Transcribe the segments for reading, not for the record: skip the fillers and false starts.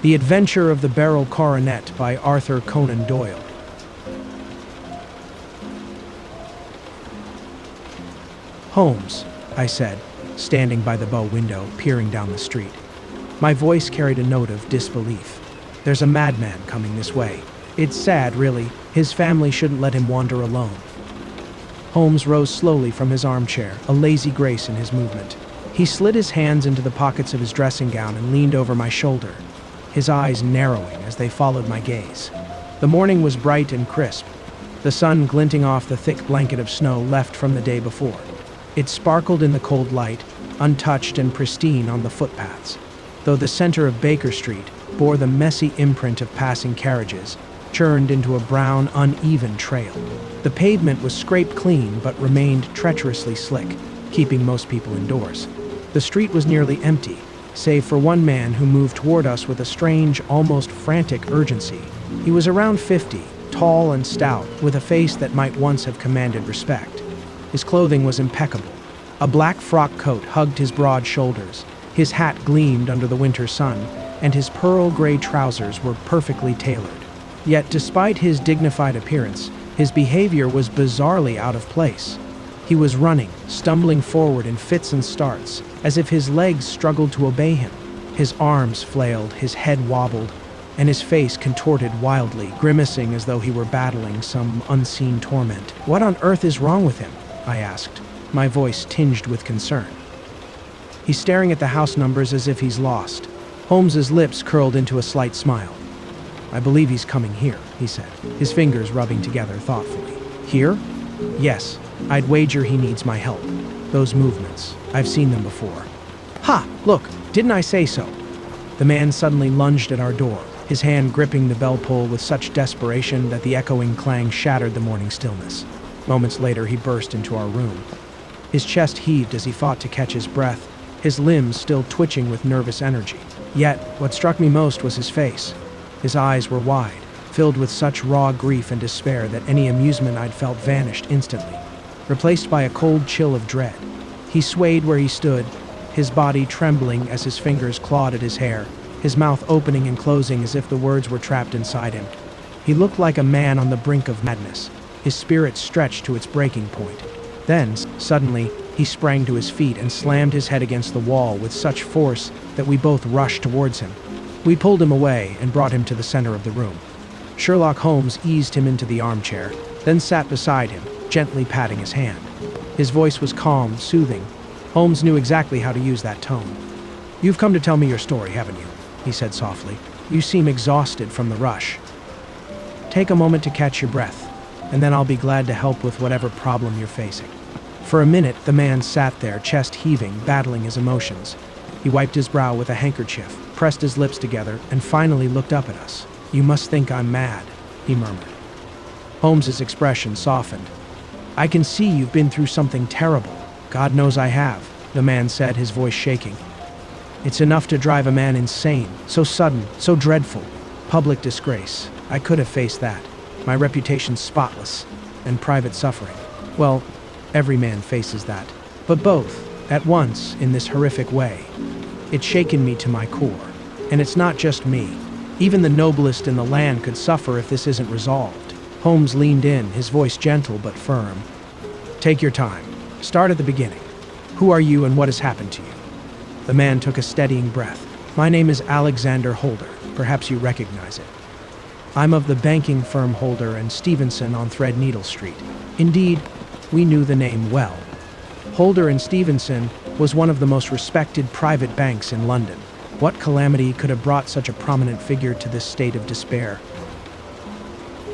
The Adventure of the Beryl Coronet by Arthur Conan Doyle. Holmes, I said, standing by the bow window, peering down the street. My voice carried a note of disbelief. There's a madman coming this way. It's sad, really. His family shouldn't let him wander alone. Holmes rose slowly from his armchair, a lazy grace in his movement. He slid his hands into the pockets of his dressing gown and leaned over my shoulder, his eyes narrowing as they followed my gaze. The morning was bright and crisp, the sun glinting off the thick blanket of snow left from the day before. It sparkled in the cold light, untouched and pristine on the footpaths, though the center of Baker Street bore the messy imprint of passing carriages, churned into a brown, uneven trail. The pavement was scraped clean but remained treacherously slick, keeping most people indoors. The street was nearly empty, save for one man who moved toward us with a strange, almost frantic urgency. He was around 50, tall and stout, with a face that might once have commanded respect. His clothing was impeccable. A black frock coat hugged his broad shoulders, his hat gleamed under the winter sun, and his pearl gray trousers were perfectly tailored. Yet, despite his dignified appearance, his behavior was bizarrely out of place. He was running, stumbling forward in fits and starts, as if his legs struggled to obey him. His arms flailed, his head wobbled, and his face contorted wildly, grimacing as though he were battling some unseen torment. "What on earth is wrong with him?" I asked, my voice tinged with concern. "He's staring at the house numbers as if he's lost." Holmes's lips curled into a slight smile. "I believe he's coming here," he said, his fingers rubbing together thoughtfully. "Here?" "Yes. I'd wager he needs my help. Those movements, I've seen them before." "Ha! Look, didn't I say so?" The man suddenly lunged at our door, his hand gripping the bell pull with such desperation that the echoing clang shattered the morning stillness. Moments later, he burst into our room. His chest heaved as he fought to catch his breath, his limbs still twitching with nervous energy. Yet, what struck me most was his face. His eyes were wide, filled with such raw grief and despair that any amusement I'd felt vanished instantly, replaced by a cold chill of dread. He swayed where he stood, his body trembling as his fingers clawed at his hair, his mouth opening and closing as if the words were trapped inside him. He looked like a man on the brink of madness, his spirit stretched to its breaking point. Then, suddenly, he sprang to his feet and slammed his head against the wall with such force that we both rushed towards him. We pulled him away and brought him to the center of the room. Sherlock Holmes eased him into the armchair, then sat beside him, gently patting his hand. His voice was calm, soothing. Holmes knew exactly how to use that tone. "You've come to tell me your story, haven't you?" he said softly. "You seem exhausted from the rush. Take a moment to catch your breath, and then I'll be glad to help with whatever problem you're facing." For a minute, the man sat there, chest heaving, battling his emotions. He wiped his brow with a handkerchief, pressed his lips together, and finally looked up at us. "You must think I'm mad," he murmured. Holmes's expression softened. "I can see you've been through something terrible." "God knows I have," the man said, his voice shaking. "It's enough to drive a man insane. So sudden, so dreadful. Public disgrace. I could have faced that. My reputation's spotless. And private suffering. Well, every man faces that. But both, at once, in this horrific way. It's shaken me to my core. And it's not just me. Even the noblest in the land could suffer if this isn't resolved." Holmes leaned in, his voice gentle but firm. "Take your time. Start at the beginning. Who are you and what has happened to you?" The man took a steadying breath. "My name is Alexander Holder. Perhaps you recognize it. I'm of the banking firm Holder and Stevenson on Threadneedle Street." Indeed, we knew the name well. Holder and Stevenson was one of the most respected private banks in London. What calamity could have brought such a prominent figure to this state of despair?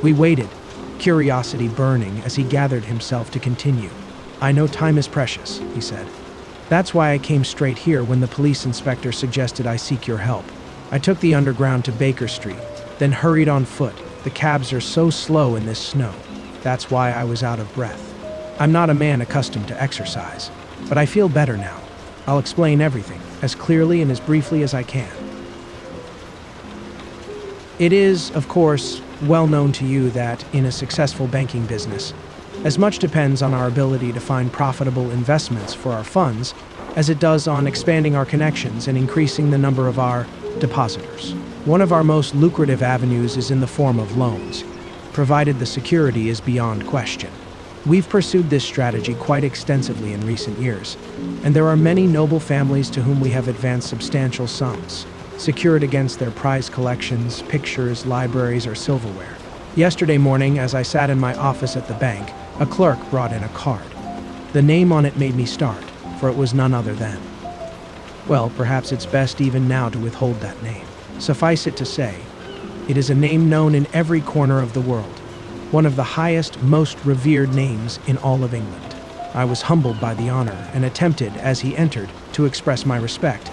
We waited, curiosity burning as he gathered himself to continue. "I know time is precious," he said. "That's why I came straight here when the police inspector suggested I seek your help. I took the underground to Baker Street, then hurried on foot. The cabs are so slow in this snow. That's why I was out of breath. I'm not a man accustomed to exercise, but I feel better now. I'll explain everything, as clearly and as briefly as I can. It is, of course, well known to you that, in a successful banking business, as much depends on our ability to find profitable investments for our funds as it does on expanding our connections and increasing the number of our depositors. One of our most lucrative avenues is in the form of loans, provided the security is beyond question. We've pursued this strategy quite extensively in recent years, and there are many noble families to whom we have advanced substantial sums, secured against their prized collections, pictures, libraries, or silverware. Yesterday morning, as I sat in my office at the bank, a clerk brought in a card. The name on it made me start, for it was none other than... Well, perhaps it's best even now to withhold that name. Suffice it to say, it is a name known in every corner of the world, one of the highest, most revered names in all of England. I was humbled by the honor and attempted, as he entered, to express my respect,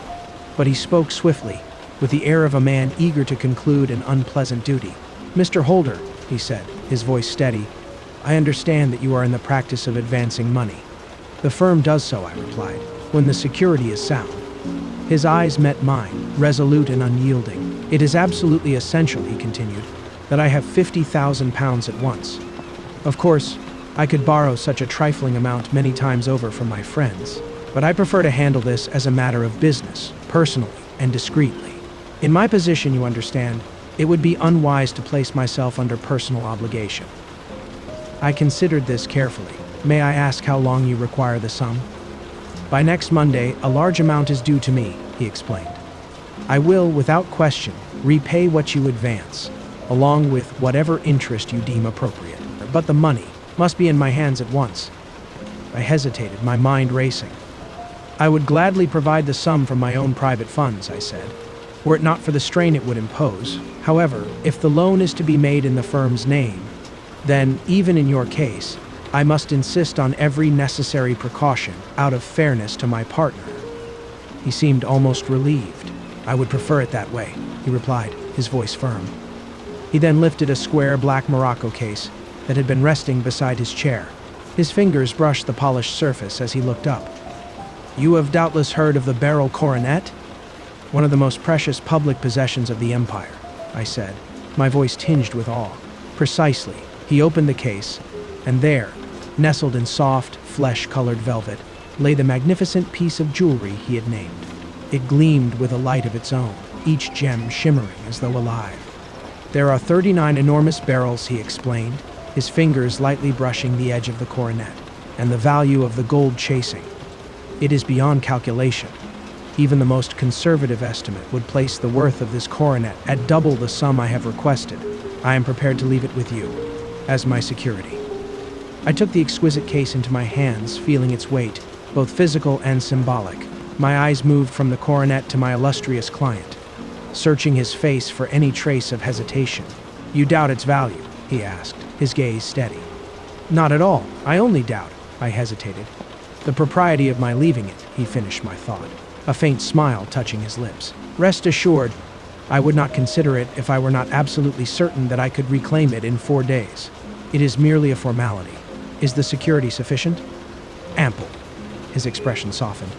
but he spoke swiftly, with the air of a man eager to conclude an unpleasant duty. "Mr. Holder," he said, his voice steady, "I understand that you are in the practice of advancing money." "The firm does so," I replied, "when the security is sound." His eyes met mine, resolute and unyielding. "It is absolutely essential," he continued, "that I have £50,000 at once. Of course, I could borrow such a trifling amount many times over from my friends, but I prefer to handle this as a matter of business, personally and discreetly. In my position, you understand, it would be unwise to place myself under personal obligation." I considered this carefully. "May I ask how long you require the sum?" "By next Monday, a large amount is due to me," he explained. "I will, without question, repay what you advance, along with whatever interest you deem appropriate. But the money must be in my hands at once." I hesitated, my mind racing. "I would gladly provide the sum from my own private funds," I said, "were it not for the strain it would impose. However, if the loan is to be made in the firm's name, then, even in your case, I must insist on every necessary precaution out of fairness to my partner." He seemed almost relieved. "I would prefer it that way," he replied, his voice firm. He then lifted a square black Morocco case that had been resting beside his chair. His fingers brushed the polished surface as he looked up. "You have doubtless heard of the Beryl Coronet? One of the most precious public possessions of the Empire," I said, my voice tinged with awe. "Precisely." He opened the case, and there, nestled in soft, flesh-colored velvet, lay the magnificent piece of jewelry he had named. It gleamed with a light of its own, each gem shimmering as though alive. "There are 39 enormous barrels," he explained, his fingers lightly brushing the edge of the coronet, "and the value of the gold chasing. It is beyond calculation. Even the most conservative estimate would place the worth of this coronet at double the sum I have requested. I am prepared to leave it with you, as my security." I took the exquisite case into my hands, feeling its weight, both physical and symbolic. My eyes moved from the coronet to my illustrious client, searching his face for any trace of hesitation. "You doubt its value?" he asked, his gaze steady. "Not at all. I only doubt," I hesitated, "the propriety of my leaving it," he finished my thought, a faint smile touching his lips. "Rest assured, I would not consider it if I were not absolutely certain that I could reclaim it in 4 days. It is merely a formality. Is the security sufficient?" "Ample." His expression softened.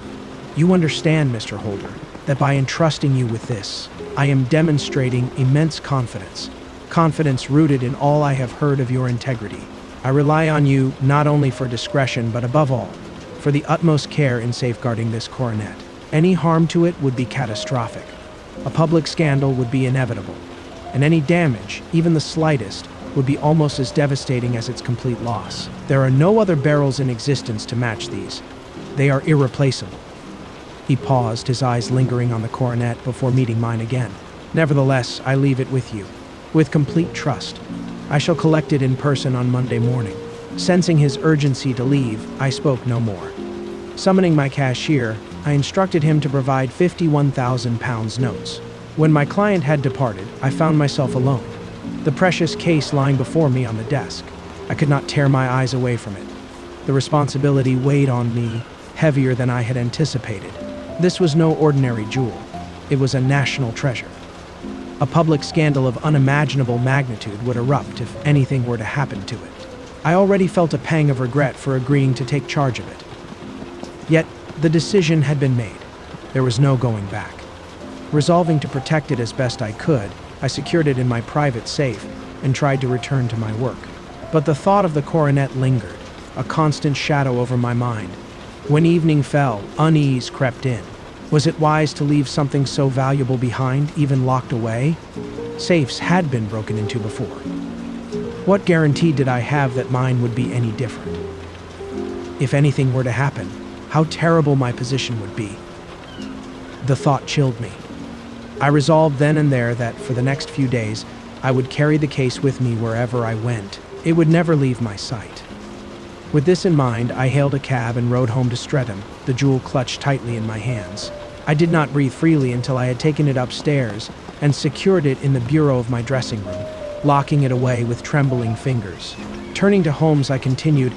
"You understand, Mr. Holder, that by entrusting you with this, I am demonstrating immense confidence. Confidence rooted in all I have heard of your integrity. I rely on you not only for discretion, but above all, for the utmost care in safeguarding this coronet. Any harm to it would be catastrophic. A public scandal would be inevitable, and any damage, even the slightest, would be almost as devastating as its complete loss. There are no other barrels in existence to match these. They are irreplaceable." He paused, his eyes lingering on the coronet before meeting mine again. "Nevertheless, I leave it with you, with complete trust. I shall collect it in person on Monday morning." Sensing his urgency to leave, I spoke no more. Summoning my cashier, I instructed him to provide £51,000 notes. When my client had departed, I found myself alone, the precious case lying before me on the desk. I could not tear my eyes away from it. The responsibility weighed on me, heavier than I had anticipated. This was no ordinary jewel. It was a national treasure. A public scandal of unimaginable magnitude would erupt if anything were to happen to it. I already felt a pang of regret for agreeing to take charge of it. Yet, the decision had been made. There was no going back. Resolving to protect it as best I could, I secured it in my private safe and tried to return to my work. But the thought of the coronet lingered, a constant shadow over my mind. When evening fell, unease crept in. Was it wise to leave something so valuable behind, even locked away? Safes had been broken into before. What guarantee did I have that mine would be any different? If anything were to happen, how terrible my position would be. The thought chilled me. I resolved then and there that for the next few days, I would carry the case with me wherever I went. It would never leave my sight. With this in mind, I hailed a cab and rode home to Streatham, the jewel clutched tightly in my hands. I did not breathe freely until I had taken it upstairs and secured it in the bureau of my dressing room, locking it away with trembling fingers. Turning to Holmes, I continued,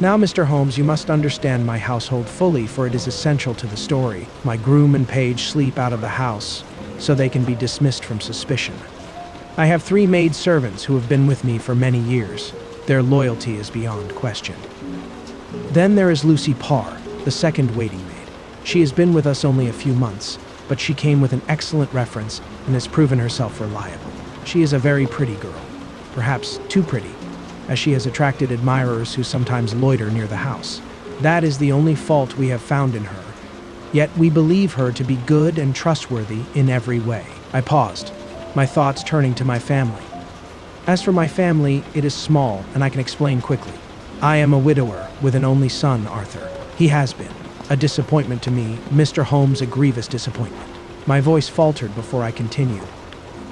"Now, Mr. Holmes, you must understand my household fully, for it is essential to the story. My groom and page sleep out of the house, so they can be dismissed from suspicion. I have 3 maid servants who have been with me for many years. Their loyalty is beyond question. Then there is Lucy Parr, the second waiting maid. She has been with us only a few months, but she came with an excellent reference and has proven herself reliable. She is a very pretty girl, perhaps too pretty, as she has attracted admirers who sometimes loiter near the house. That is the only fault we have found in her. Yet we believe her to be good and trustworthy in every way." I paused, my thoughts turning to my family. As for my family, it is small, and I can explain quickly. I am a widower with an only son, Arthur. He has been a disappointment to me, Mr. Holmes, a grievous disappointment. My voice faltered before I continued.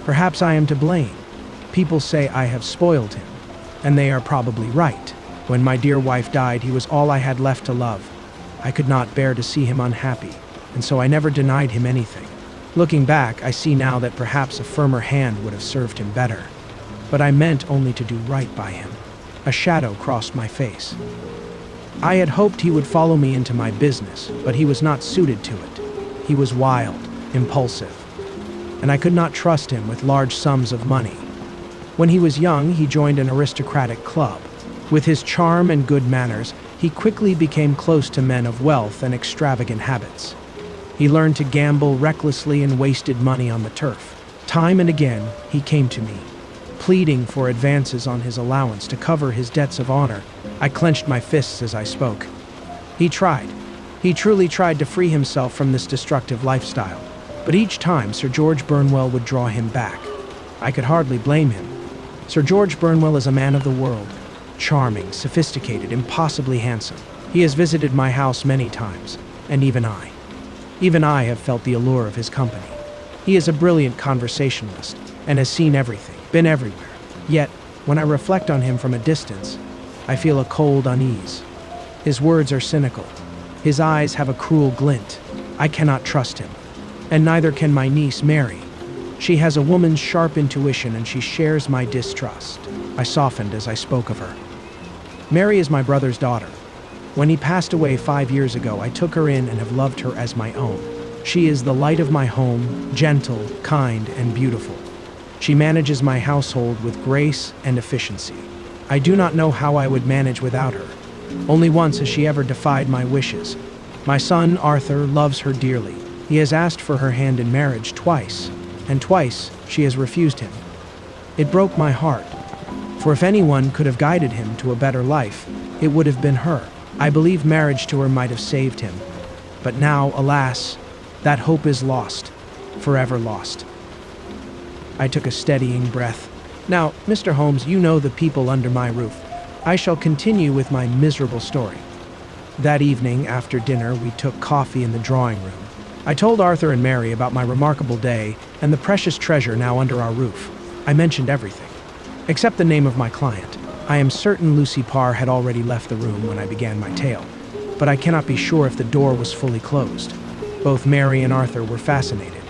Perhaps I am to blame. People say I have spoiled him, and they are probably right. When my dear wife died, he was all I had left to love. I could not bear to see him unhappy, and so I never denied him anything. Looking back, I see now that perhaps a firmer hand would have served him better. But I meant only to do right by him. A shadow crossed my face. I had hoped he would follow me into my business, but he was not suited to it. He was wild, impulsive, and I could not trust him with large sums of money. When he was young, he joined an aristocratic club. With his charm and good manners, he quickly became close to men of wealth and extravagant habits. He learned to gamble recklessly and wasted money on the turf. Time and again, he came to me, pleading for advances on his allowance to cover his debts of honor. I clenched my fists as I spoke. He truly tried to free himself from this destructive lifestyle, but each time Sir George Burnwell would draw him back. I could hardly blame him. Sir George Burnwell is a man of the world, charming, sophisticated, impossibly handsome. He has visited my house many times, and even I have felt the allure of his company. He is a brilliant conversationalist and has seen everything, been everywhere. Yet, when I reflect on him from a distance, I feel a cold unease. His words are cynical. His eyes have a cruel glint. I cannot trust him, and neither can my niece Mary. She has a woman's sharp intuition, and she shares my distrust. I softened as I spoke of her. Mary is my brother's daughter. When he passed away 5 years ago, I took her in and have loved her as my own. She is the light of my home, gentle, kind, and beautiful. She manages my household with grace and efficiency. I do not know how I would manage without her. Only once has she ever defied my wishes. My son, Arthur, loves her dearly. He has asked for her hand in marriage twice, and twice she has refused him. It broke my heart, for if anyone could have guided him to a better life, it would have been her. I believe marriage to her might have saved him. But now, alas, that hope is lost, forever lost. I took a steadying breath. Now, Mr. Holmes, you know the people under my roof. I shall continue with my miserable story. That evening, after dinner, we took coffee in the drawing room. I told Arthur and Mary about my remarkable day and the precious treasure now under our roof. I mentioned everything, except the name of my client. I am certain Lucy Parr had already left the room when I began my tale, but I cannot be sure if the door was fully closed. Both Mary and Arthur were fascinated.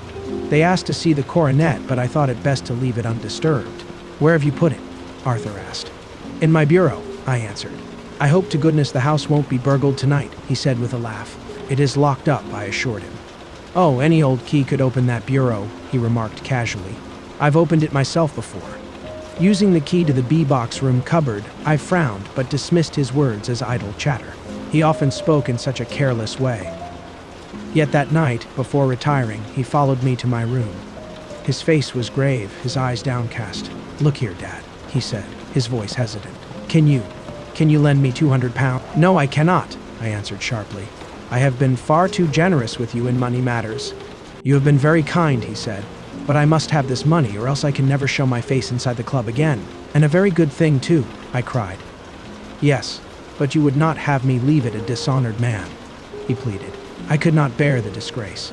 They asked to see the coronet, but I thought it best to leave it undisturbed. "Where have you put it?" Arthur asked. "In my bureau," I answered. "I hope to goodness the house won't be burgled tonight," he said with a laugh. "It is locked up," I assured him. "Oh, any old key could open that bureau," he remarked casually. "I've opened it myself before." Using the key to the B-box room cupboard, I frowned but dismissed his words as idle chatter. He often spoke in such a careless way. Yet that night, before retiring, he followed me to my room. His face was grave, his eyes downcast. "Look here, Dad," he said, his voice hesitant. Can you lend me £200? "No, I cannot," I answered sharply. I have been far too generous with you in money matters. You have been very kind, he said, but I must have this money or else I can never show my face inside the club again. And a very good thing too, I cried. Yes, but you would not have me leave it a dishonored man, he pleaded. I could not bear the disgrace.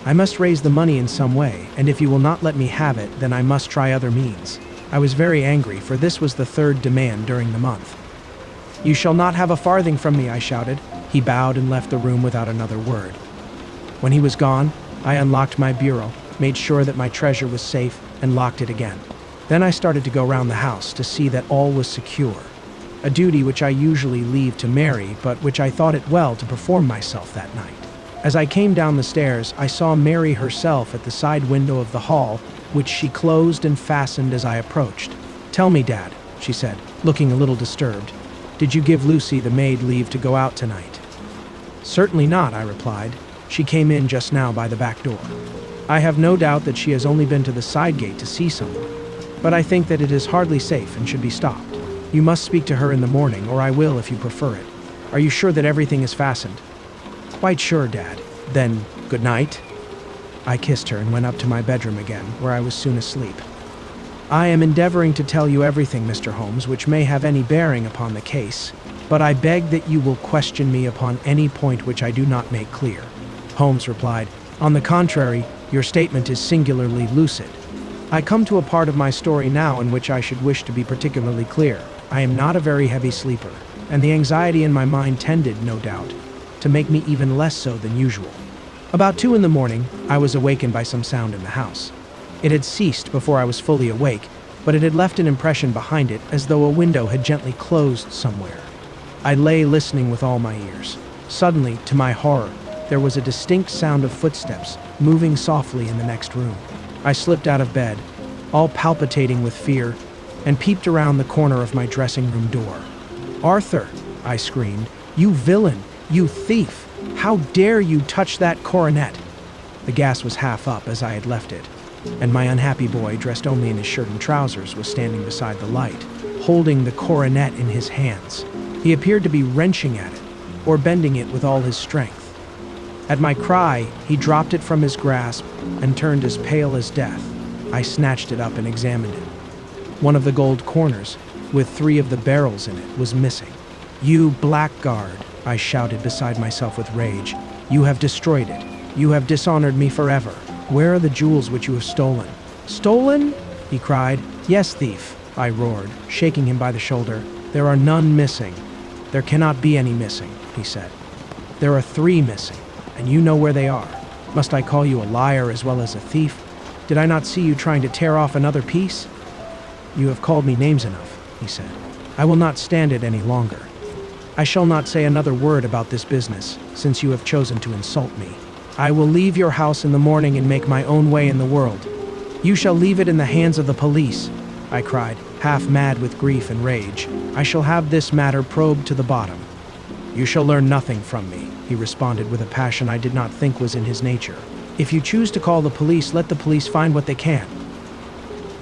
I must raise the money in some way, and if you will not let me have it, then I must try other means. I was very angry, for this was the third demand during the month. You shall not have a farthing from me, I shouted. He bowed and left the room without another word. When he was gone, I unlocked my bureau, made sure that my treasure was safe, and locked it again. Then I started to go round the house to see that all was secure, a duty which I usually leave to Mary, but which I thought it well to perform myself that night. As I came down the stairs, I saw Mary herself at the side window of the hall, which she closed and fastened as I approached. Tell me, Dad, she said, looking a little disturbed. Did you give Lucy, the maid, leave to go out tonight? Certainly not, I replied. She came in just now by the back door. I have no doubt that she has only been to the side gate to see someone, but I think that it is hardly safe and should be stopped. You must speak to her in the morning, or I will if you prefer it. Are you sure that everything is fastened? Quite sure, Dad. Then, good night. I kissed her and went up to my bedroom again, where I was soon asleep. I am endeavoring to tell you everything, Mr. Holmes, which may have any bearing upon the case, but I beg that you will question me upon any point which I do not make clear. Holmes replied, On the contrary, your statement is singularly lucid. I come to a part of my story now in which I should wish to be particularly clear. I am not a very heavy sleeper, and the anxiety in my mind tended, no doubt, to make me even less so than usual. About 2 a.m, I was awakened by some sound in the house. It had ceased before I was fully awake, but it had left an impression behind it as though a window had gently closed somewhere. I lay listening with all my ears. Suddenly, to my horror, there was a distinct sound of footsteps moving softly in the next room. I slipped out of bed, all palpitating with fear, and peeped around the corner of my dressing room door. Arthur, I screamed, you villain! You thief! How dare you touch that coronet? The gas was half up as I had left it, and my unhappy boy, dressed only in his shirt and trousers, was standing beside the light, holding the coronet in his hands. He appeared to be wrenching at it, or bending it with all his strength. At my cry, he dropped it from his grasp and turned as pale as death. I snatched it up and examined it. One of the gold corners, with 3 of the barrels in it, was missing. You blackguard! I shouted beside myself with rage. You have destroyed it. You have dishonored me forever. Where are the jewels which you have stolen? Stolen? He cried. Yes, thief, I roared, shaking him by the shoulder. There are none missing. There cannot be any missing, he said. There are 3 missing, and you know where they are. Must I call you a liar as well as a thief? Did I not see you trying to tear off another piece? You have called me names enough, he said. I will not stand it any longer. I shall not say another word about this business, since you have chosen to insult me. I will leave your house in the morning and make my own way in the world. You shall leave it in the hands of the police, I cried, half mad with grief and rage. I shall have this matter probed to the bottom. You shall learn nothing from me, he responded with a passion I did not think was in his nature. If you choose to call the police, let the police find what they can.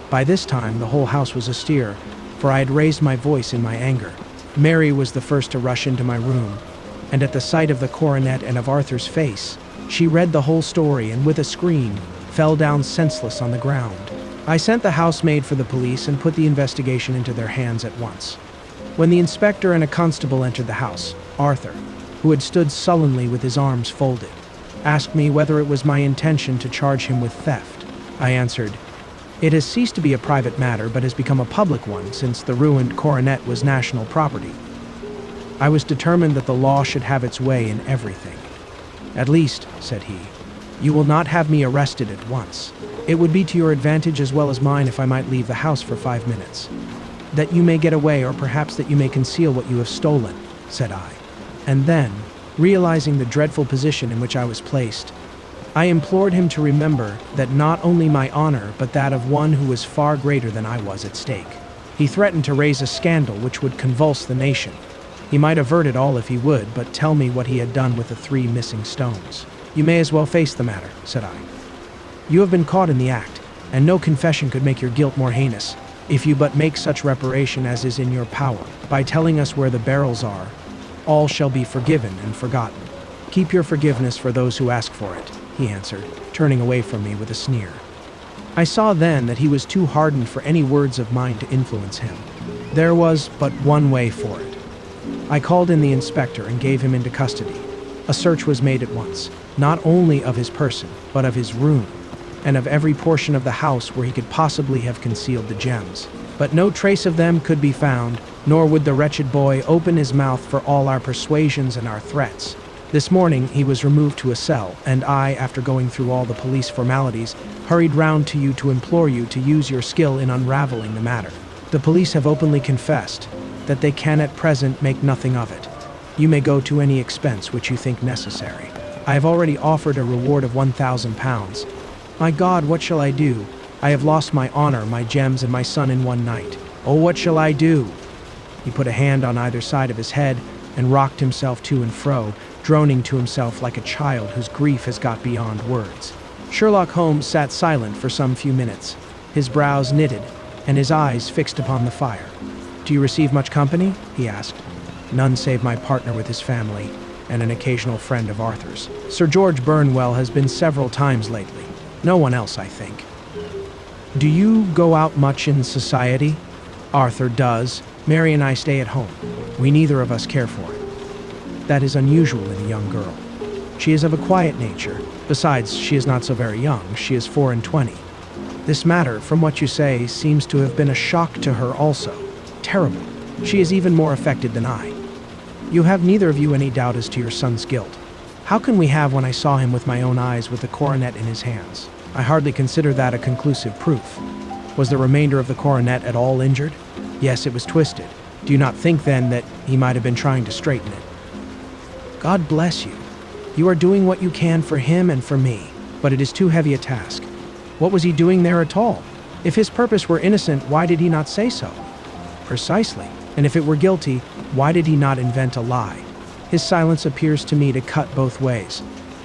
By this time, the whole house was astir, for I had raised my voice in my anger. Mary was the first to rush into my room, and at the sight of the coronet and of Arthur's face, she read the whole story and with a scream, fell down senseless on the ground. I sent the housemaid for the police and put the investigation into their hands at once. When the inspector and a constable entered the house, Arthur, who had stood sullenly with his arms folded, asked me whether it was my intention to charge him with theft. I answered, It has ceased to be a private matter but has become a public one since the ruined coronet was national property. I was determined that the law should have its way in everything. At least, said he, you will not have me arrested at once. It would be to your advantage as well as mine if I might leave the house for 5 minutes. That you may get away, or perhaps that you may conceal what you have stolen, said I. And then, realizing the dreadful position in which I was placed, I implored him to remember that not only my honor, but that of one who was far greater than I was at stake. He threatened to raise a scandal which would convulse the nation. He might avert it all if he would, but tell me what he had done with the 3 missing stones. You may as well face the matter, said I. You have been caught in the act, and no confession could make your guilt more heinous. If you but make such reparation as is in your power, by telling us where the barrels are, all shall be forgiven and forgotten. Keep your forgiveness for those who ask for it, he answered, turning away from me with a sneer. I saw then that he was too hardened for any words of mine to influence him. There was but one way for it. I called in the inspector and gave him into custody. A search was made at once, not only of his person, but of his room, and of every portion of the house where he could possibly have concealed the gems. But no trace of them could be found, nor would the wretched boy open his mouth for all our persuasions and our threats. This morning he was removed to a cell, and I, after going through all the police formalities, hurried round to you to implore you to use your skill in unraveling the matter. The police have openly confessed that they can at present make nothing of it. You may go to any expense which you think necessary. I have already offered a reward of £1,000. My God, what shall I do? I have lost my honor, my gems, and my son in one night. Oh, what shall I do? He put a hand on either side of his head and rocked himself to and fro, droning to himself like a child whose grief has got beyond words. Sherlock Holmes sat silent for some few minutes, his brows knitted and his eyes fixed upon the fire. Do you receive much company? He asked. None save my partner with his family and an occasional friend of Arthur's. Sir George Burnwell has been several times lately. No one else, I think. Do you go out much in society? Arthur does. Mary and I stay at home. We neither of us care for it. That is unusual in a young girl. She is of a quiet nature. Besides, she is not so very young. She is 24. This matter, from what you say, seems to have been a shock to her also. Terrible. She is even more affected than I. You have neither of you any doubt as to your son's guilt. How can we have when I saw him with my own eyes with the coronet in his hands? I hardly consider that a conclusive proof. Was the remainder of the coronet at all injured? Yes, it was twisted. Do you not think, then, that he might have been trying to straighten it? God bless you. You are doing what you can for him and for me, but it is too heavy a task. What was he doing there at all? If his purpose were innocent, why did he not say so? Precisely. And if it were guilty, why did he not invent a lie? His silence appears to me to cut both ways.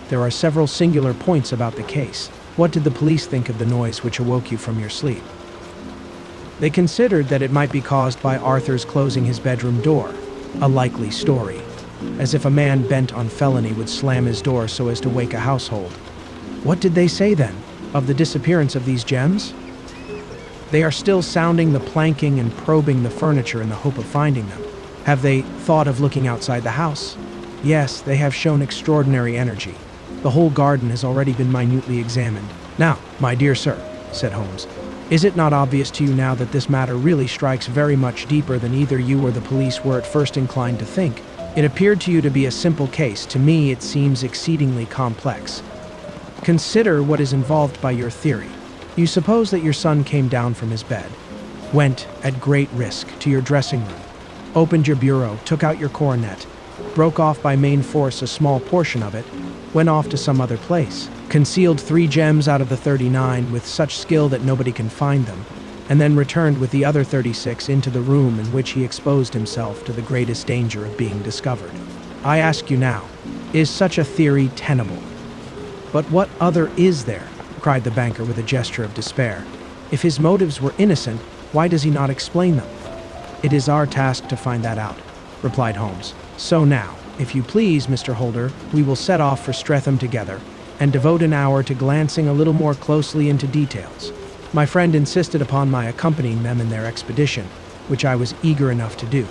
There are several singular points about the case. What did the police think of the noise which awoke you from your sleep? They considered that it might be caused by Arthur's closing his bedroom door. A likely story. As if a man bent on felony would slam his door so as to wake a household. What did they say, then, of the disappearance of these gems? They are still sounding the planking and probing the furniture in the hope of finding them. Have they thought of looking outside the house? Yes, they have shown extraordinary energy. The whole garden has already been minutely examined. Now, my dear sir, said Holmes, is it not obvious to you now that this matter really strikes very much deeper than either you or the police were at first inclined to think? It appeared to you to be a simple case. To me, it seems exceedingly complex. Consider what is involved by your theory. You suppose that your son came down from his bed, went, at great risk, to your dressing room, opened your bureau, took out your coronet, broke off by main force a small portion of it, went off to some other place, concealed 3 gems out of the 39 with such skill that nobody can find them, and then returned with the other 36 into the room in which he exposed himself to the greatest danger of being discovered. I ask you now, is such a theory tenable? But what other is there? Cried the banker with a gesture of despair. If his motives were innocent, why does he not explain them? It is our task to find that out, replied Holmes. So now, if you please, Mr. Holder, we will set off for Streatham together and devote an hour to glancing a little more closely into details. My friend insisted upon my accompanying them in their expedition, which I was eager enough to do,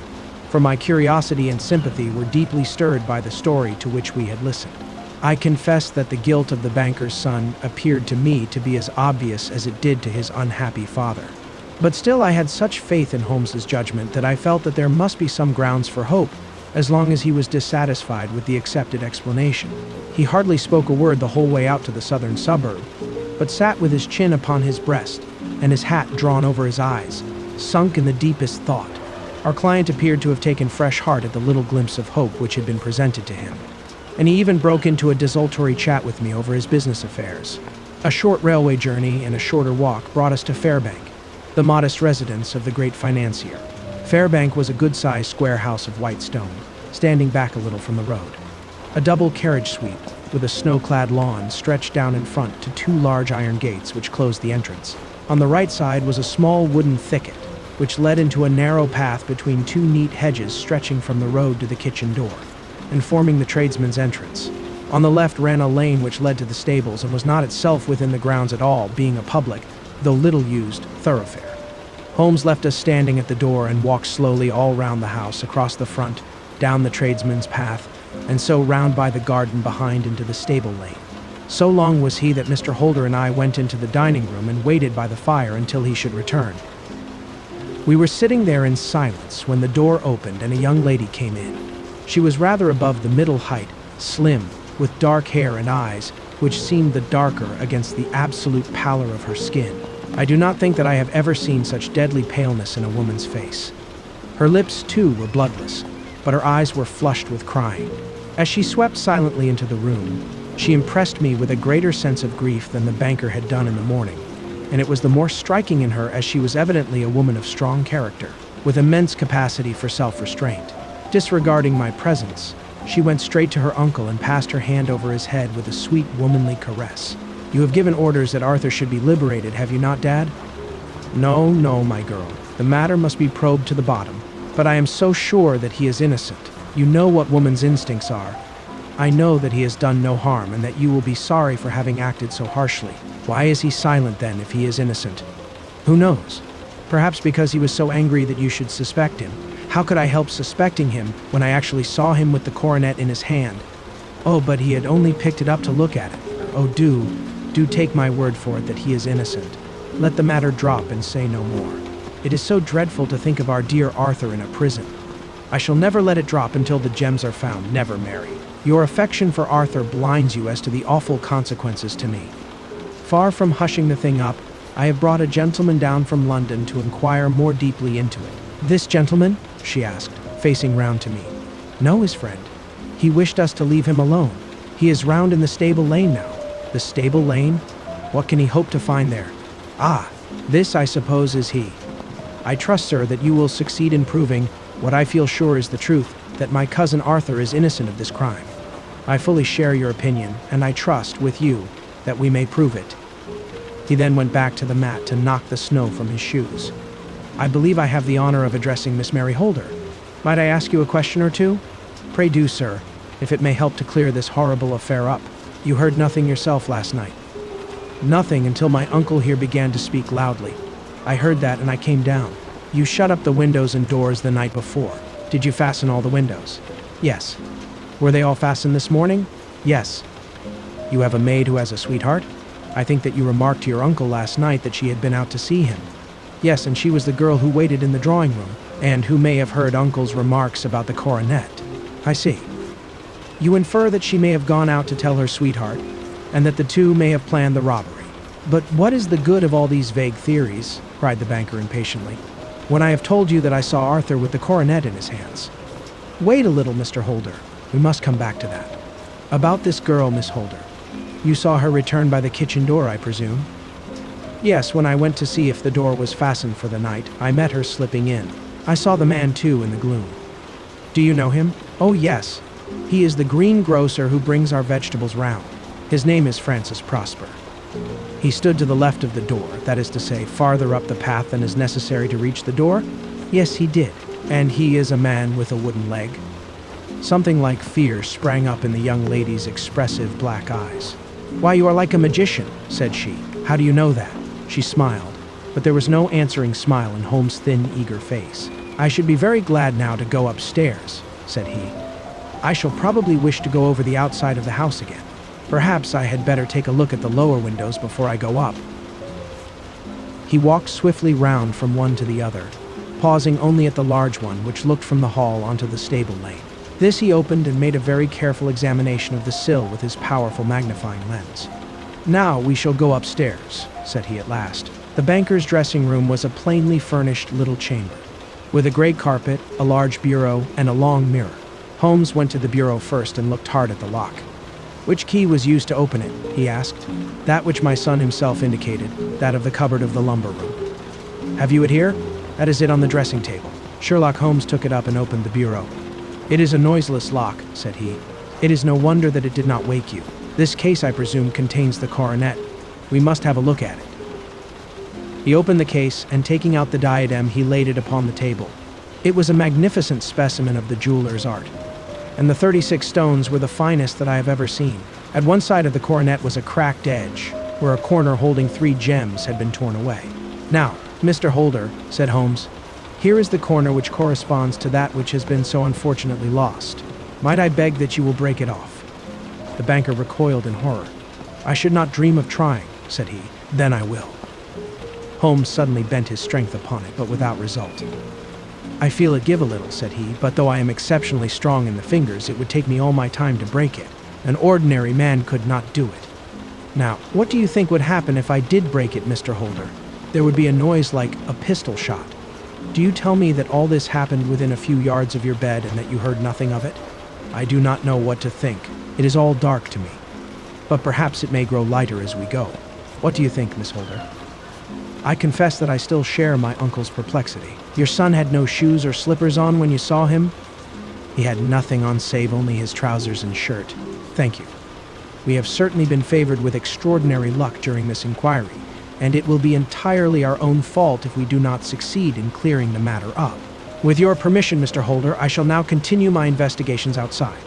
for my curiosity and sympathy were deeply stirred by the story to which we had listened. I confess that the guilt of the banker's son appeared to me to be as obvious as it did to his unhappy father. But still I had such faith in Holmes's judgment that I felt that there must be some grounds for hope, as long as he was dissatisfied with the accepted explanation. He hardly spoke a word the whole way out to the southern suburb, but sat with his chin upon his breast and his hat drawn over his eyes, sunk in the deepest thought. Our client appeared to have taken fresh heart at the little glimpse of hope which had been presented to him, and he even broke into a desultory chat with me over his business affairs. A short railway journey and a shorter walk brought us to Fairbank, the modest residence of the great financier. Fairbank was a good-sized square house of white stone, standing back a little from the road. A double carriage sweep, with a snow-clad lawn, stretched down in front to 2 large iron gates which closed the entrance. On the right side was a small wooden thicket, which led into a narrow path between 2 neat hedges stretching from the road to the kitchen door. and forming the tradesman's entrance. On the left ran a lane which led to the stables and was not itself within the grounds at all, being a public, though little-used, thoroughfare. Holmes left us standing at the door and walked slowly all round the house, across the front, down the tradesman's path, and so round by the garden behind into the stable lane. So long was he that Mr. Holder and I went into the dining room and waited by the fire until he should return. We were sitting there in silence when the door opened and a young lady came in. She was rather above the middle height, slim, with dark hair and eyes, which seemed the darker against the absolute pallor of her skin. I do not think that I have ever seen such deadly paleness in a woman's face. Her lips, too, were bloodless, but her eyes were flushed with crying. As she swept silently into the room, she impressed me with a greater sense of grief than the banker had done in the morning, and it was the more striking in her as she was evidently a woman of strong character, with immense capacity for self-restraint. Disregarding my presence, she went straight to her uncle and passed her hand over his head with a sweet womanly caress. "You have given orders that Arthur should be liberated, have you not, Dad?" "No, no, my girl. The matter must be probed to the bottom. But I am so sure that he is innocent. You know what woman's instincts are. I know that he has done no harm and that you will be sorry for having acted so harshly. Why is he silent then if he is innocent? Who knows? Perhaps because he was so angry that you should suspect him. How could I help suspecting him when I actually saw him with the coronet in his hand? Oh, but he had only picked it up to look at it. Oh, do take my word for it that he is innocent. Let the matter drop and say no more. It is so dreadful to think of our dear Arthur in a prison. I shall never let it drop until the gems are found, never, Mary. Your affection for Arthur blinds you as to the awful consequences to me. Far from hushing the thing up, I have brought a gentleman down from London to inquire more deeply into it." "This gentleman?" she asked, facing round to me. "No, his friend. He wished us to leave him alone. He is round in the stable lane now." "The stable lane? What can he hope to find there?" "Ah, this, I suppose, is he. I trust, sir, that you will succeed in proving, what I feel sure is the truth, that my cousin Arthur is innocent of this crime. I fully share your opinion, and I trust, with you, that we may prove it." He then went back to the mat to knock the snow from his shoes. "I believe I have the honor of addressing Miss Mary Holder. Might I ask you a question or two?" "Pray do, sir, if it may help to clear this horrible affair up. You heard nothing yourself last night?" "Nothing until my uncle here began to speak loudly. I heard that and I came down." "You shut up the windows and doors the night before. Did you fasten all the windows?" "Yes." "Were they all fastened this morning?" "Yes." "You have a maid who has a sweetheart? I think that you remarked to your uncle last night that she had been out to see him." "Yes, and she was the girl who waited in the drawing room, and who may have heard uncle's remarks about the coronet." "I see. You infer that she may have gone out to tell her sweetheart, and that the two may have planned the robbery. But what is the good of all these vague theories?" cried the banker impatiently, "when I have told you that I saw Arthur with the coronet in his hands." "Wait a little, Mr. Holder. We must come back to that. About this girl, Miss Holder. You saw her return by the kitchen door, I presume?" "Yes, when I went to see if the door was fastened for the night, I met her slipping in. I saw the man, too, in the gloom." "Do you know him?" "Oh, yes. He is the greengrocer who brings our vegetables round. His name is Francis Prosper." "He stood to the left of the door, that is to say, farther up the path than is necessary to reach the door?" "Yes, he did." "And he is a man with a wooden leg?" Something like fear sprang up in the young lady's expressive black eyes. "Why, you are like a magician," said she. "How do you know that?" She smiled, but there was no answering smile in Holmes' thin, eager face. "I should be very glad now to go upstairs," said he. "I shall probably wish to go over the outside of the house again. Perhaps I had better take a look at the lower windows before I go up." He walked swiftly round from one to the other, pausing only at the large one which looked from the hall onto the stable lane. This he opened and made a very careful examination of the sill with his powerful magnifying lens. "Now we shall go upstairs," said he at last. The banker's dressing room was a plainly furnished little chamber, with a grey carpet, a large bureau, and a long mirror. Holmes went to the bureau first and looked hard at the lock. "Which key was used to open it?" he asked. "That which my son himself indicated, that of the cupboard of the lumber room." "Have you it here?" "That is it on the dressing table." Sherlock Holmes took it up and opened the bureau. "It is a noiseless lock," said he. "It is no wonder that it did not wake you. This case, I presume, contains the coronet. We must have a look at it." He opened the case, and taking out the diadem, he laid it upon the table. It was a magnificent specimen of the jeweler's art, and the 36 stones were the finest that I have ever seen. At one side of the coronet was a cracked edge, where a corner holding 3 gems had been torn away. "Now, Mr. Holder," said Holmes, "here is the corner which corresponds to that which has been so unfortunately lost. Might I beg that you will break it off?" The banker recoiled in horror. "I should not dream of trying," said he. "Then I will." Holmes suddenly bent his strength upon it, but without result. "I feel it give a little," said he, "but though I am exceptionally strong in the fingers, it would take me all my time to break it. An ordinary man could not do it. Now, what do you think would happen if I did break it, Mr. Holder? There would be a noise like a pistol shot. Do you tell me that all this happened within a few yards of your bed and that you heard nothing of it? I do not know what to think. It is all dark to me. But perhaps it may grow lighter as we go. What do you think, Miss Holder?" I confess that I still share my uncle's perplexity. "Your son had no shoes or slippers on when you saw him?" "He had nothing on save only his trousers and shirt. Thank you. We have certainly been favored with extraordinary luck during this inquiry, and it will be entirely our own fault if we do not succeed in clearing the matter up. With your permission, Mr. Holder, I shall now continue my investigations outside."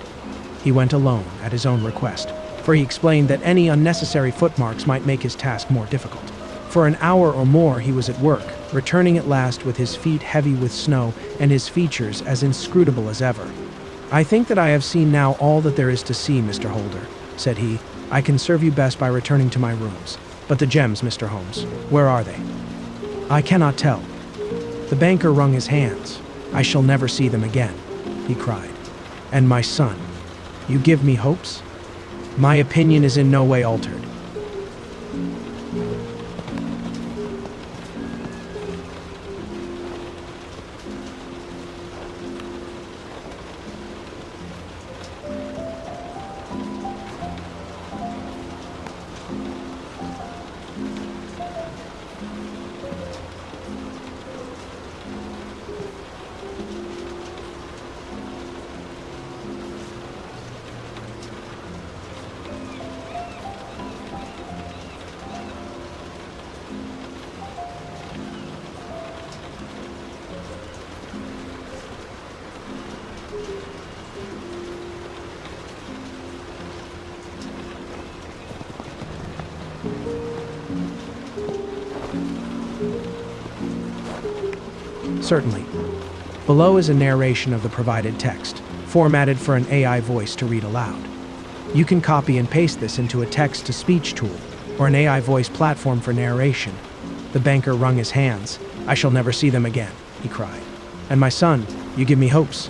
He went alone, at his own request, for he explained that any unnecessary footmarks might make his task more difficult. For an hour or more he was at work, returning at last with his feet heavy with snow and his features as inscrutable as ever. "I think that I have seen now all that there is to see, Mr. Holder," said he. "I can serve you best by returning to my rooms. But the gems, Mr. Holmes, where are they?" "I cannot tell." The banker wrung his hands. "I shall never see them again," he cried. "And my son, you give me hopes? My opinion is in no way altered. Certainly. Below is a narration of the provided text, formatted for an AI voice to read aloud. You can copy and paste this into a text-to-speech tool, or an AI voice platform for narration. The banker wrung his hands. "I shall never see them again," he cried. "And my son, you give me hopes.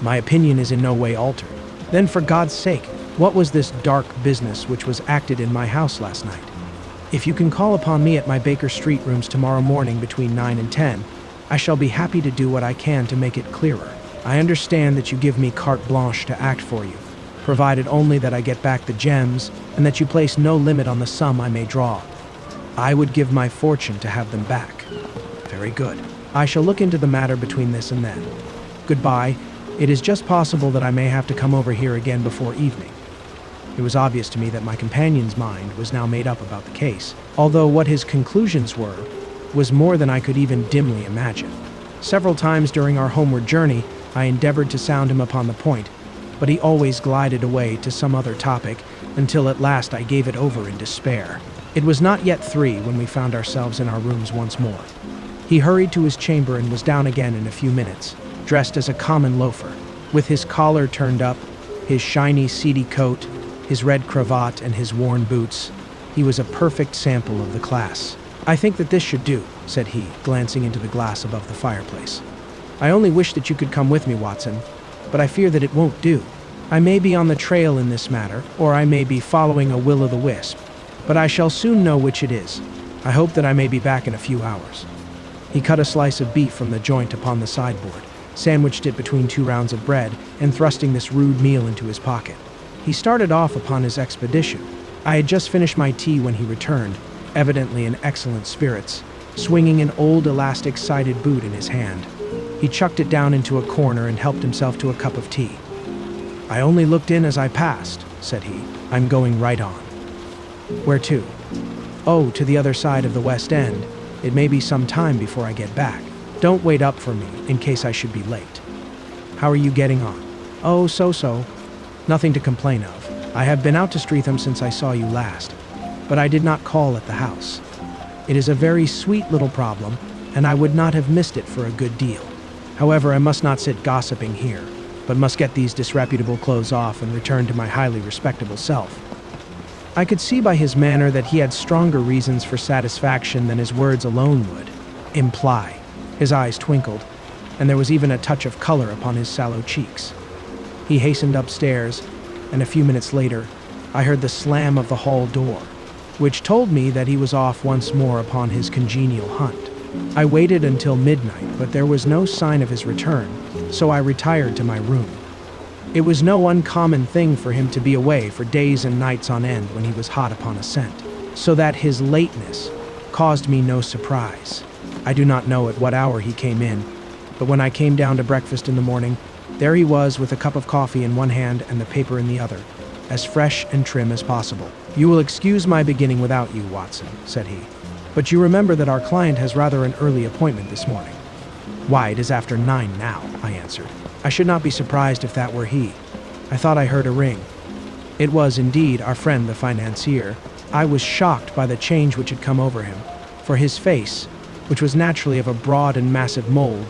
My opinion is in no way altered. Then for God's sake, what was this dark business which was acted in my house last night? If you can call upon me at my Baker Street rooms tomorrow morning between 9 and 10, I shall be happy to do what I can to make it clearer. I understand that you give me carte blanche to act for you, provided only that I get back the gems and that you place no limit on the sum I may draw. I would give my fortune to have them back." "Very good. I shall look into the matter between this and then. Goodbye. It is just possible that I may have to come over here again before evening." It was obvious to me that my companion's mind was now made up about the case, although what his conclusions were was more than I could even dimly imagine. Several times during our homeward journey, I endeavored to sound him upon the point, but he always glided away to some other topic until at last I gave it over in despair. It was not yet 3 when we found ourselves in our rooms once more. He hurried to his chamber and was down again in a few minutes, dressed as a common loafer, with his collar turned up, his shiny, seedy coat, his red cravat, and his worn boots. He was a perfect sample of the class. "I think that this should do," said he, glancing into the glass above the fireplace. "I only wish that you could come with me, Watson, but I fear that it won't do. I may be on the trail in this matter, or I may be following a will-o'-the-wisp, but I shall soon know which it is. I hope that I may be back in a few hours." He cut a slice of beef from the joint upon the sideboard, sandwiched it between 2 rounds of bread, and thrusting this rude meal into his pocket, he started off upon his expedition. I had just finished my tea when he returned, evidently in excellent spirits, swinging an old elastic-sided boot in his hand. He chucked it down into a corner and helped himself to a cup of tea. "I only looked in as I passed," said he. "I'm going right on." "Where to?" "Oh, to the other side of the West End. It may be some time before I get back. Don't wait up for me, in case I should be late." "How are you getting on?" Oh, so. Nothing to complain of. I have been out to Streatham since I saw you last, but I did not call at the house. It is a very sweet little problem, and I would not have missed it for a good deal. However, I must not sit gossiping here, but must get these disreputable clothes off and return to my highly respectable self. I could see by his manner that he had stronger reasons for satisfaction than his words alone would imply. His eyes twinkled, and there was even a touch of color upon his sallow cheeks. He hastened upstairs, and a few minutes later, I heard the slam of the hall door, which told me that he was off once more upon his congenial hunt. I waited until midnight, but there was no sign of his return, so I retired to my room. It was no uncommon thing for him to be away for days and nights on end when he was hot upon a scent, so that his lateness caused me no surprise. I do not know at what hour he came in, but when I came down to breakfast in the morning, there he was with a cup of coffee in one hand and the paper in the other, as fresh and trim as possible. "You will excuse my beginning without you, Watson," said he. "But you remember that our client has rather an early appointment this morning." "Why, it is after 9 now," I answered. "I should not be surprised if that were he. I thought I heard a ring." It was indeed our friend the financier. I was shocked by the change which had come over him, for his face, which was naturally of a broad and massive mold,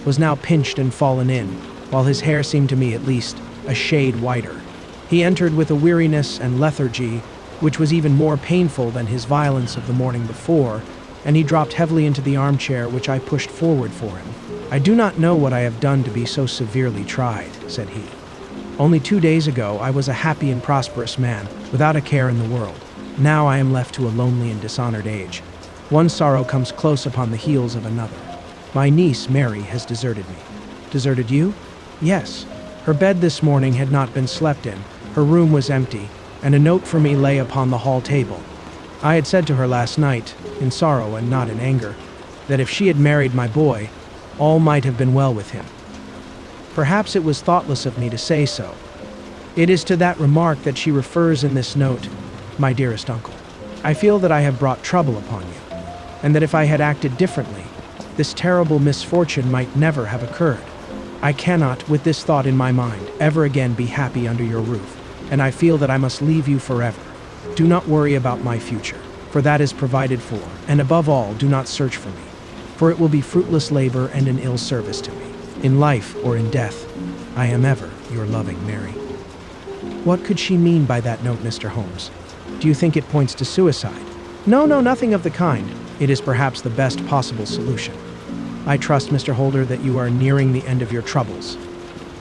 was now pinched and fallen in, while his hair seemed to me at least a shade whiter. He entered with a weariness and lethargy which was even more painful than his violence of the morning before, and he dropped heavily into the armchair which I pushed forward for him. "I do not know what I have done to be so severely tried," said he. "Only 2 days ago I was a happy and prosperous man, without a care in the world. Now I am left to a lonely and dishonored age. One sorrow comes close upon the heels of another. My niece, Mary, has deserted me." "Deserted you?" "Yes. Her bed this morning had not been slept in, her room was empty, and a note for me lay upon the hall table. I had said to her last night, in sorrow and not in anger, that if she had married my boy, all might have been well with him. Perhaps it was thoughtless of me to say so. It is to that remark that she refers in this note, my dearest uncle. I feel that I have brought trouble upon you, and that if I had acted differently, this terrible misfortune might never have occurred. I cannot, with this thought in my mind, ever again be happy under your roof, and I feel that I must leave you forever. Do not worry about my future, for that is provided for, and above all, do not search for me, for it will be fruitless labor and an ill service to me. In life or in death, I am ever your loving Mary." What could she mean by that note, Mr. Holmes? Do you think it points to suicide? No, nothing of the kind. It is perhaps the best possible solution. I trust, Mr. Holder, that you are nearing the end of your troubles.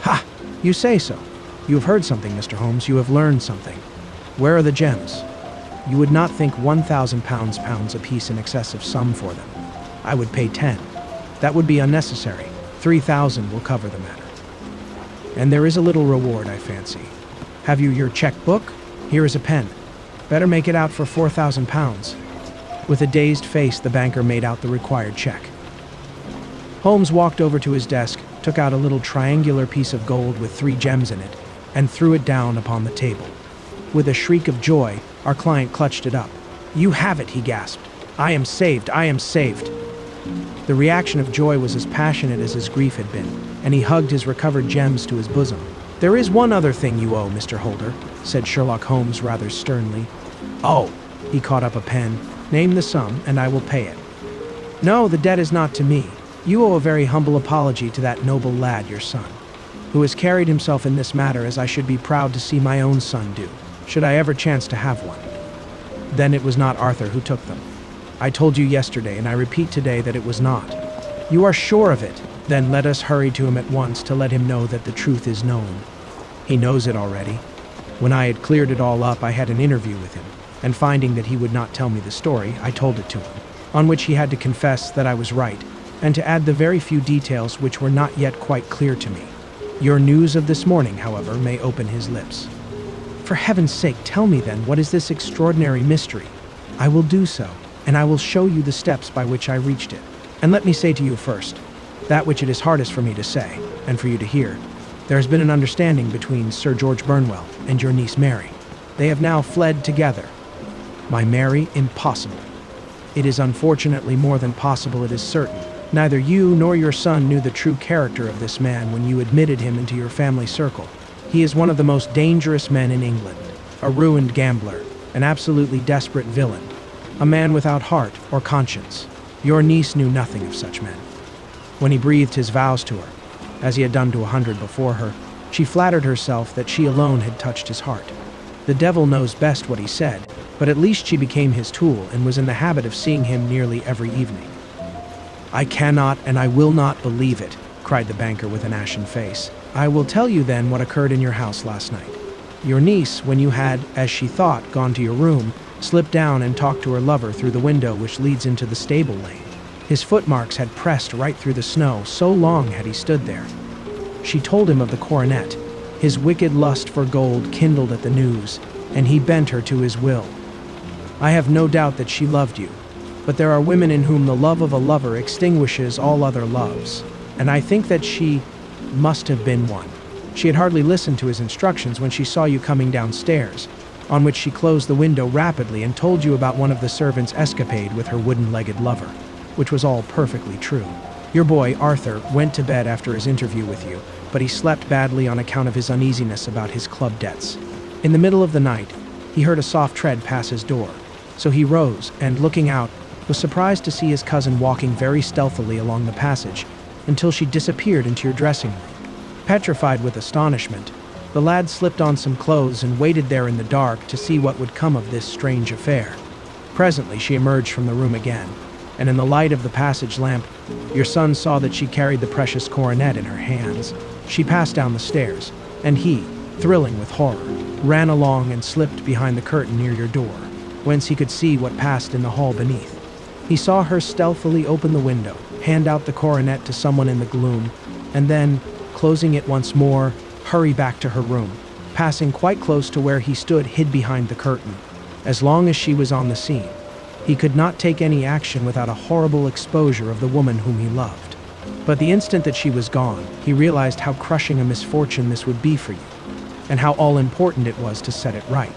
Ha! You say so. You have heard something, Mr. Holmes. You have learned something. Where are the gems? You would not think £1,000 apiece an excessive sum for them. I would pay 10. That would be unnecessary. 3,000 will cover the matter. And there is a little reward, I fancy. Have you your checkbook? Here is a pen. Better make it out for £4,000. With a dazed face, the banker made out the required check. Holmes walked over to his desk, took out a little triangular piece of gold with 3 gems in it, and threw it down upon the table. With a shriek of joy, our client clutched it up. "You have it," he gasped. I am saved! I am saved!" The reaction of joy was as passionate as his grief had been, and he hugged his recovered gems to his bosom. "There is one other thing you owe, Mr. Holder," said Sherlock Holmes rather sternly. "Oh!" He caught up a pen. "Name the sum, and I will pay it." "No, the debt is not to me. You owe a very humble apology to that noble lad, your son, who has carried himself in this matter as I should be proud to see my own son do, should I ever chance to have one." "Then it was not Arthur who took them." "I told you yesterday, and I repeat today that it was not." "You are sure of it? Then let us hurry to him at once to let him know that the truth is known." "He knows it already. When I had cleared it all up, I had an interview with him, and finding that he would not tell me the story, I told it to him, on which he had to confess that I was right, and to add the very few details which were not yet quite clear to me. Your news of this morning, however, may open his lips." "For heaven's sake, tell me then, what is this extraordinary mystery?" "I will do so, and I will show you the steps by which I reached it. And let me say to you first, that which it is hardest for me to say, and for you to hear. There has been an understanding between Sir George Burnwell and your niece Mary. They have now fled together." "My Mary? Impossible." "It is unfortunately more than possible, it is certain. Neither you nor your son knew the true character of this man when you admitted him into your family circle. He is one of the most dangerous men in England, a ruined gambler, an absolutely desperate villain, a man without heart or conscience. Your niece knew nothing of such men. When he breathed his vows to her, as he had done to 100 before her, she flattered herself that she alone had touched his heart. The devil knows best what he said, but at least she became his tool and was in the habit of seeing him nearly every evening. "I cannot and I will not believe it," cried the banker with an ashen face. "I will tell you then what occurred in your house last night. Your niece, when you had, as she thought, gone to your room, slipped down and talked to her lover through the window which leads into the stable lane. His footmarks had pressed right through the snow, so long had he stood there. She told him of the coronet. His wicked lust for gold kindled at the news, and he bent her to his will. I have no doubt that she loved you, but there are women in whom the love of a lover extinguishes all other loves, and I think that she must have been one. She had hardly listened to his instructions when she saw you coming downstairs, on which she closed the window rapidly and told you about one of the servants' escapade with her wooden-legged lover, which was all perfectly true. Your boy, Arthur, went to bed after his interview with you, but he slept badly on account of his uneasiness about his club debts. In the middle of the night, he heard a soft tread pass his door, so he rose and, looking out, was surprised to see his cousin walking very stealthily along the passage until she disappeared into your dressing room. Petrified with astonishment, the lad slipped on some clothes and waited there in the dark to see what would come of this strange affair. Presently she emerged from the room again, and in the light of the passage lamp, your son saw that she carried the precious coronet in her hands. She passed down the stairs, and he, thrilling with horror, ran along and slipped behind the curtain near your door, whence he could see what passed in the hall beneath. He saw her stealthily open the window, hand out the coronet to someone in the gloom, and then, closing it once more, hurry back to her room, passing quite close to where he stood hid behind the curtain. As long as she was on the scene, he could not take any action without a horrible exposure of the woman whom he loved. But the instant that she was gone, he realized how crushing a misfortune this would be for you, and how all-important it was to set it right.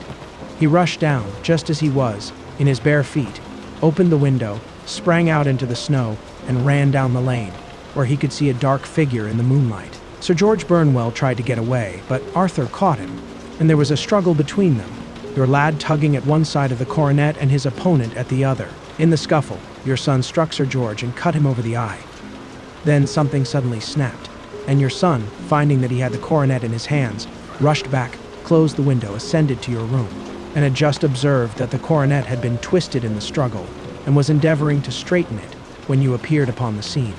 He rushed down, just as he was, in his bare feet, opened the window, sprang out into the snow, and ran down the lane, where he could see a dark figure in the moonlight. Sir George Burnwell tried to get away, but Arthur caught him, and there was a struggle between them, your lad tugging at one side of the coronet and his opponent at the other. In the scuffle, your son struck Sir George and cut him over the eye. Then something suddenly snapped, and your son, finding that he had the coronet in his hands, rushed back, closed the window, ascended to your room, and had just observed that the coronet had been twisted in the struggle, and was endeavoring to straighten it when you appeared upon the scene.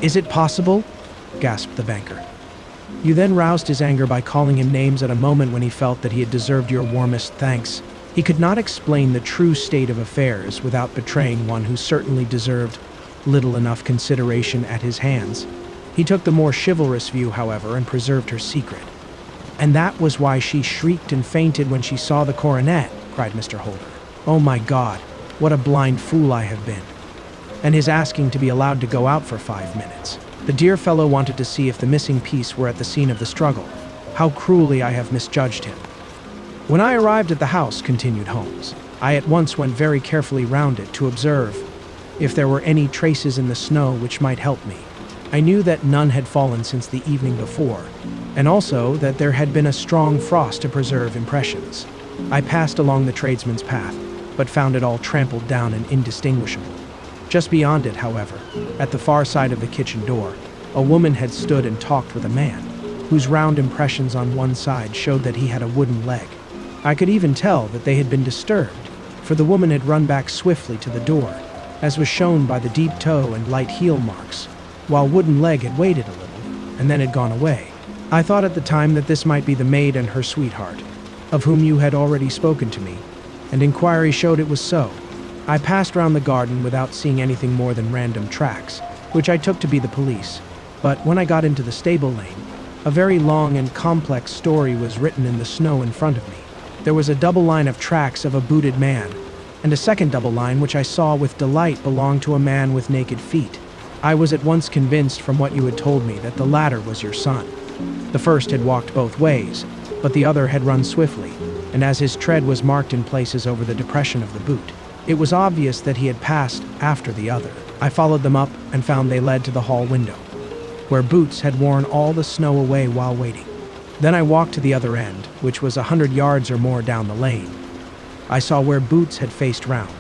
"Is it possible?" gasped the banker. You then roused his anger by calling him names at a moment when he felt that he had deserved your warmest thanks. He could not explain the true state of affairs without betraying one who certainly deserved little enough consideration at his hands. He took the more chivalrous view, however, and preserved her secret. "And that was why she shrieked and fainted when she saw the coronet," cried Mr. Holder. "Oh my God, what a blind fool I have been. And his asking to be allowed to go out for 5 minutes. The dear fellow wanted to see if the missing piece were at the scene of the struggle. How cruelly I have misjudged him. When I arrived at the house," continued Holmes, "I at once went very carefully round it to observe if there were any traces in the snow which might help me. I knew that none had fallen since the evening before, and also that there had been a strong frost to preserve impressions. I passed along the tradesman's path, but found it all trampled down and indistinguishable. Just beyond it, however, at the far side of the kitchen door, a woman had stood and talked with a man, whose round impressions on one side showed that he had a wooden leg. I could even tell that they had been disturbed, for the woman had run back swiftly to the door, as was shown by the deep toe and light heel marks, while wooden leg had waited a little, and then had gone away. I thought at the time that this might be the maid and her sweetheart, of whom you had already spoken to me, and inquiry showed it was so. I passed round the garden without seeing anything more than random tracks, which I took to be the police, but when I got into the stable lane, a very long and complex story was written in the snow in front of me. There was a double line of tracks of a booted man, and a second double line which I saw with delight belonged to a man with naked feet. I was at once convinced from what you had told me that the latter was your son. The first had walked both ways, but the other had run swiftly, and as his tread was marked in places over the depression of the boot, it was obvious that he had passed after the other. I followed them up and found they led to the hall window, where Boots had worn all the snow away while waiting. Then I walked to the other end, which was 100 yards or more down the lane. I saw where Boots had faced round,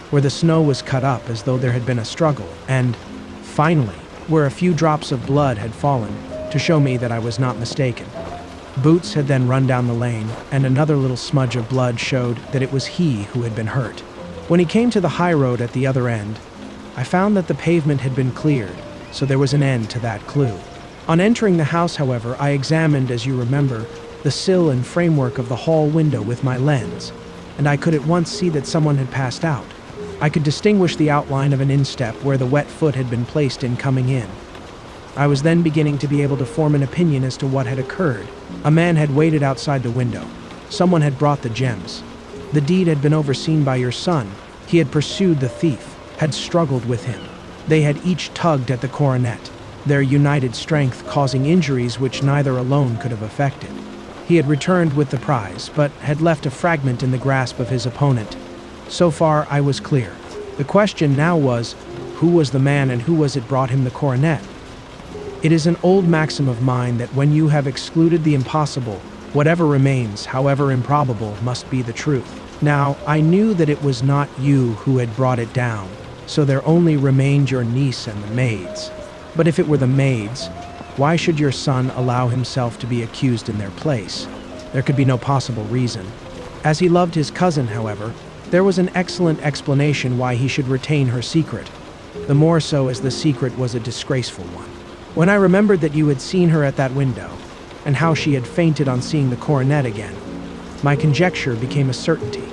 where the snow was cut up as though there had been a struggle, and, finally, where a few drops of blood had fallen to show me that I was not mistaken. Boots had then run down the lane, and another little smudge of blood showed that it was he who had been hurt. When he came to the high road at the other end, I found that the pavement had been cleared, so there was an end to that clue. On entering the house, however, I examined, as you remember, the sill and framework of the hall window with my lens, and I could at once see that someone had passed out. I could distinguish the outline of an instep where the wet foot had been placed in coming in. I was then beginning to be able to form an opinion as to what had occurred. A man had waited outside the window. Someone had brought the gems. The deed had been overseen by your son. He had pursued the thief, had struggled with him. They had each tugged at the coronet, their united strength causing injuries which neither alone could have effected. He had returned with the prize, but had left a fragment in the grasp of his opponent. So far, I was clear. The question now was, who was the man and who was it brought him the coronet? It is an old maxim of mine that when you have excluded the impossible, whatever remains, however improbable, must be the truth. Now, I knew that it was not you who had brought it down, so there only remained your niece and the maids. But if it were the maids, why should your son allow himself to be accused in their place? There could be no possible reason. As he loved his cousin, however, there was an excellent explanation why he should retain her secret, the more so as the secret was a disgraceful one. When I remembered that you had seen her at that window, and how she had fainted on seeing the coronet again, my conjecture became a certainty.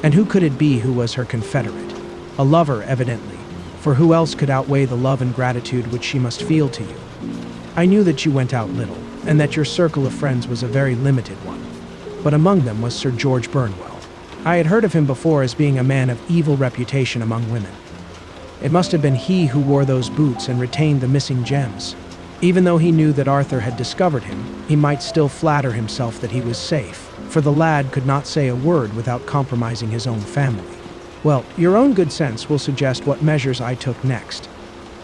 And who could it be who was her confederate? A lover, evidently, for who else could outweigh the love and gratitude which she must feel to you? I knew that you went out little, and that your circle of friends was a very limited one. But among them was Sir George Burnwell. I had heard of him before as being a man of evil reputation among women. It must have been he who wore those boots and retained the missing gems. Even though he knew that Arthur had discovered him, he might still flatter himself that he was safe, for the lad could not say a word without compromising his own family. Well, your own good sense will suggest what measures I took next.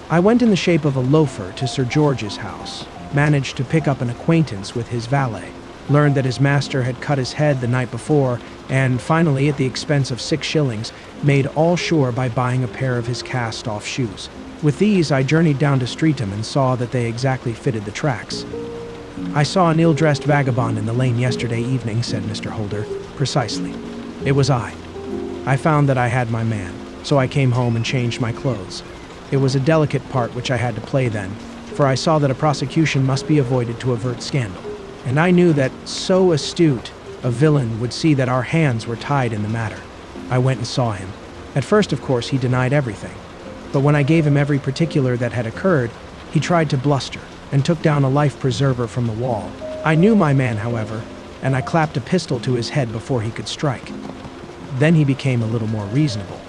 I went in the shape of a loafer to Sir George's house, managed to pick up an acquaintance with his valet, learned that his master had cut his head the night before, and finally, at the expense of 6 shillings, made all sure by buying a pair of his cast-off shoes. With these, I journeyed down to Streatham and saw that they exactly fitted the tracks. "I saw an ill-dressed vagabond in the lane yesterday evening," said Mr. Holder. "Precisely. It was I. I found that I had my man, so I came home and changed my clothes. It was a delicate part which I had to play then, for I saw that a prosecution must be avoided to avert scandal. And I knew that so astute a villain would see that our hands were tied in the matter. I went and saw him. At first, of course, he denied everything. But when I gave him every particular that had occurred, he tried to bluster and took down a life preserver from the wall. I knew my man, however, and I clapped a pistol to his head before he could strike. Then he became a little more reasonable.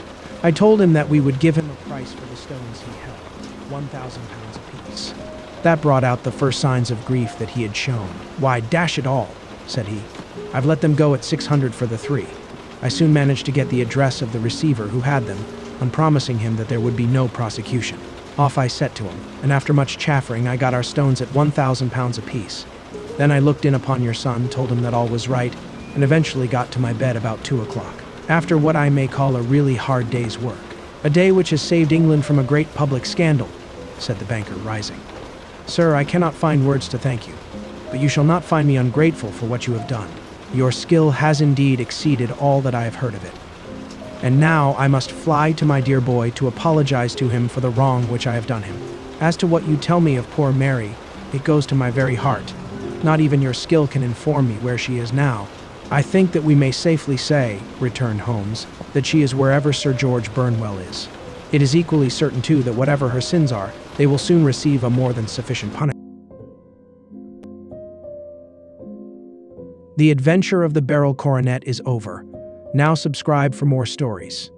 I told him that we would give him a price for the stones he held, £1,000 apiece. That brought out the first signs of grief that he had shown. "Why, dash it all," said he. "I've let them go at 600 for the 3. I soon managed to get the address of the receiver who had them, on promising him that there would be no prosecution. Off I set to him, and after much chaffering I got our stones at £1,000 apiece. Then I looked in upon your son, told him that all was right, and eventually got to my bed about 2 o'clock. After what I may call a really hard day's work. A day which has saved England from a great public scandal," said the banker, rising. "Sir, I cannot find words to thank you, but you shall not find me ungrateful for what you have done. Your skill has indeed exceeded all that I have heard of it. And now I must fly to my dear boy to apologize to him for the wrong which I have done him. As to what you tell me of poor Mary, it goes to my very heart. Not even your skill can inform me where she is now." "I think that we may safely say," returned Holmes, "that she is wherever Sir George Burnwell is. It is equally certain, too, that whatever her sins are, they will soon receive a more than sufficient punishment." The adventure of the Beryl Coronet is over. Now subscribe for more stories.